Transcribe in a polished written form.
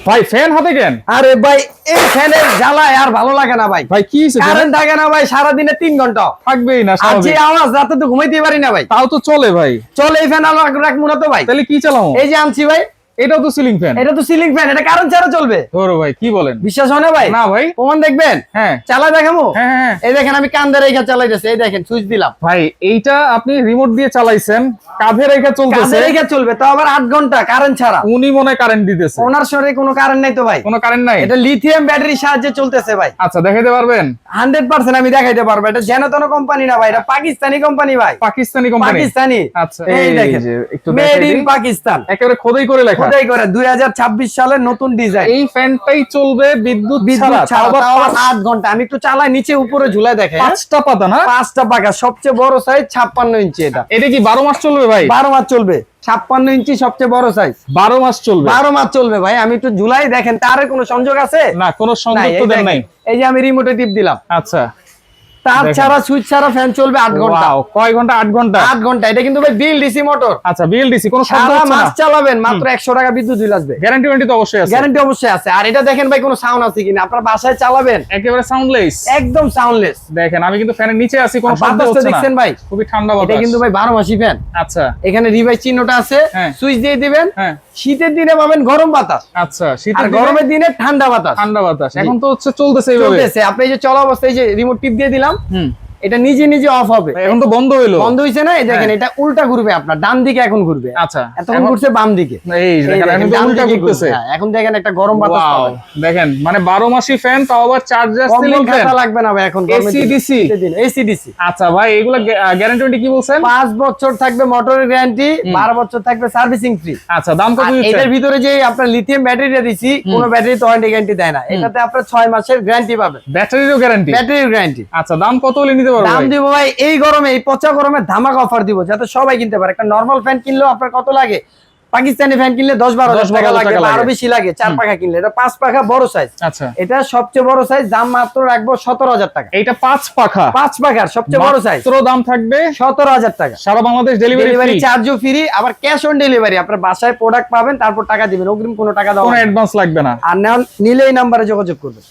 ভাই ফ্যান হাতে কেন? আরে ভাই এই ফ্যানের জ্বালায় আর ভালো লাগে না ভাই। ভাই কি হইছে? কারেন্ট থাকে না ভাই, সারাদিনে 3 ঘন্টা থাকবেই না আর যে স্বাভাবিক। আওয়াজ, রাতে তো ঘুমাইতে পারি না ভাই। তাও তো চলে ভাই। চলে এই ফ্যান আমার রাখবো না তো ভাই। তাহলে কি চালামো? এই যে আনছি ভাই, এটাও তো সিলিং ফ্যান। এটা তো সিলিং ফ্যান, এটা কারেন্ট ছাড়া চলবে। ধরো ভাই, কি বলেন? বিশ্বাস হয় না ভাই? না ভাই। প্রমাণ দেখবেন? হ্যাঁ চালা দেখাবো। হ্যাঁ হ্যাঁ। এই দেখেন আমি কান্দে রেখে চালাইতেছি, এই দেখেন সুইচ দিলাম। ভাই এইটা আপনি রিমোট দিয়ে চালাইছেন, কাঁধে রেখে চলতেছে, কান্দে রেখে চলবে, তো আবার 8 ঘন্টা কারেন্ট ছাড়া। উনি মনে কারেন্ট দিতেছে। ওনার শরীরে কোনো কারেন্ট নাই তো ভাই। কোনো কারেন্ট নাই? এটা লিথিয়াম ব্যাটারির সাহায্যে চলতেছে ভাই। আচ্ছা দেখাইতে পারবেন? 100% আমি দেখাইতে পারবো। এটা যেন তেন কোম্পানি না ভাই, এটা পাকিস্তানি কোম্পানি ভাই। পাকিস্তানি কোম্পানি? পাকিস্তানি। আচ্ছা এই দেখেন, যে একটু মেড দেখাই ইন দিই। পাকিস্তান, একেবারে খোদাই করে লেখা। খোদাই করে 2026 সালের নতুন ডিজাইন। এই ফ্যানটাই চলবে বিদ্যুৎ ছাড়া, ছাড়া, তাও আবার তাও আবার 8 ঘন্টা। আমি একটু চালাই, নিচে উপরে ঝুলাই দেখে। 5টা পাতা না? 5টা পাকা, সবচেয়ে বড় সাইজ 56 ইঞ্চি। এটা এটা কি 12 মাস চলবে ভাই? 12 মাস চলবে। 56 ইঞ্চি সবচেয়ে বড় সাইজ, 12 মাস চলবে? 12 মাস চলবে ভাই। আমি একটু ঝুলাই দেখেন, তার কোনো সংযোগ আছে? না, কোনো সংযোগ তো দেন নাই। এই যে আমি রিমোটে টিপ দিলাম, আচ্ছা, তার দেখেন। ছাড়া সুইচ ছাড়া ফ্যান চলবে 8 ঘন্টা। ওয়াও, কয় ঘন্টা? 8 ঘন্টা? 8 ঘন্টা। এটা কিন্তু ভাই বিএলডিসি মোটর। আচ্ছা, বিএলডিসি, কোনো শব্দ সারা হচ্ছে না? মাস চালাবেন, মাত্র 100 টাকা বিদ্যুৎ বিল আসবে। গ্যারান্টি ওয়ারেন্টি তো অবশ্যই আছে? গ্যারান্টি অবশ্যই আছে। আর এটা দেখেন ভাই, কোনো সাউন্ড আছে কিনা, আপনার বাসায় চালাবেন একেবারে সাউন্ডলেস? একদম সাউন্ডলেস। দেখেন আমি কিন্তু ফ্যানের নিচে আছি, কোনো শব্দ বাতাসটা হচ্ছে না। দেখছেন ভাই? খুবই ঠান্ডা এটা বাতাস। কিন্তু ভাই 12 মাসি ফ্যান। আচ্ছা এখানে রিভাইস চিহ্নটা আছে, হ্যাঁ। সুইচ দিয়ে দিবেন। হ্যাঁ। শীতের দিনে পাবেন গরম বাতাস, আচ্ছা, আর শীতের গরমের দিনে ঠান্ডা বাতাস। ঠান্ডা বাতাস। জি। এখন তো হচ্ছে চলতেছে এইভাবে। চলতেছে। আপনি এই যে চলা অবস্থায় যে রিমোট টিপ দিয়ে দিলাম, হুম। এটা নিজে নিজে অফ হবে। এখন তো বন্ধ হইলো। বন্ধ হইছে না? এই দেখেন, এটা উল্টা ঘুরবে, আপনার ডান দিকে এখন ঘুরবে। আচ্ছা, এতক্ষণ এখন- ঘুরছে বাম দিকে। এই এই দেখেন এখন দেখেন, তো ডান উল্টা দিকে ঘুরতেছে। ঘুরবে। হ্যাঁ, এখন দেখেন একটা গরম বাতাস ওয়াও, পাবেন। দেখেন মানে 12 মাসি ফ্যান, তাও আবার চার্জার সিলিং কম্বল ফ্যান। খাতা লাগবে না ভাই এখন। AC/DC? এসিডিসি। আচ্ছা ভাই, এগুলা গ্যারান্টি ওয়ারেন্টি কি বলছেন? 5 বছর থাকবে মোটরের গ্যারান্টি, 12 বছর থাকবে সার্ভিসিং ফ্রি। আচ্ছা, দাম কত আর দিচ্ছেন? এটার ভিতরে যে আপনার লিথিয়াম ব্যাটারিটা দিছি, কোনো ব্যাটারি তো ওয়ারেন্টি গ্যারান্টি দেয় না। এটাতে আপনার 6 মাসের গ্যারান্টি পাবেন, ব্যাটারিরও গ্যারান্টি? ব্যাটারির গ্যারান্টি। আচ্ছা, দাম কত হলে নিতে পারবো দাম ভাই? দিব ভাই এই গরমে, এই পচা গরমে ধামাকা অফার দিব, যাতে সবাই কিনতে পারে। একটা নরমাল ফ্যান কিনলেও আপনার কত লাগে? পাকিস্তানি ফ্যান কিনলে 10-12 টাকা লাগে, বা আরো বেশি লাগে। 4 পাখা কিনলে, এটা 5 পাখা বড় সাইজ। আচ্ছা, এটা সবচেয়ে বড় সাইজ, দাম মাত্র রাখবো 17,000 টাকা। এইটা 5 পাখা? 5 পাখার সবচেয়ে বড় সাইজ, মাত্র দাম থাকবে 17,000 টাকা। সারা বাংলাদেশ ডেলিভারি ডেলিভারি ফ্রি? চার্জও ফ্রি, আবার ক্যাশ অন ডেলিভারি। আপনার বাসায় প্রোডাক্ট পাবেন, তারপর টাকা দিবেন, অগ্রিম কোনো টাকা দেওয়া কোনো হবে না। অ্যাডভান্স লাগবে না? আর নিলে এই নাম্বারে যোগাযোগ করবেন।